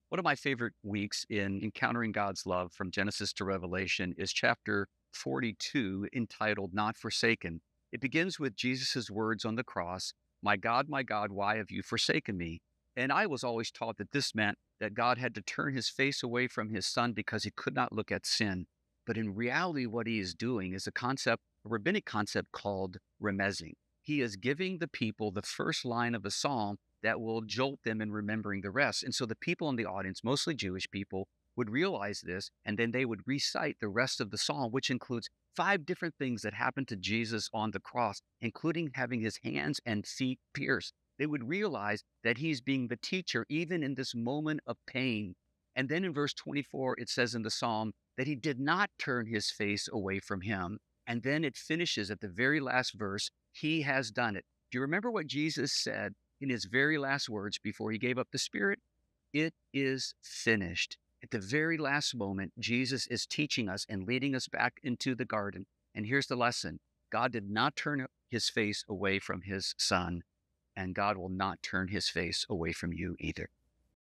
One of my favorite weeks in encountering God's love from Genesis to Revelation is chapter 42, entitled Not Forsaken. It begins with Jesus' words on the cross, my God, why have you forsaken me?" And I was always taught that this meant that God had to turn his face away from his son because he could not look at sin. But in reality, what he is doing is a rabbinic concept called remezing. He is giving the people the first line of a psalm that will jolt them in remembering the rest. And so the people in the audience, mostly Jewish people, would realize this, and then they would recite the rest of the psalm, which includes five different things that happened to Jesus on the cross, including having his hands and feet pierced. They would realize that he's being the teacher even in this moment of pain. And then in verse 24, it says in the psalm that he did not turn his face away from him. And then it finishes at the very last verse, he has done it. Do you remember what Jesus said in his very last words before he gave up the spirit? It is finished. At the very last moment, Jesus is teaching us and leading us back into the garden. And here's the lesson: God did not turn his face away from his son, and God will not turn his face away from you either.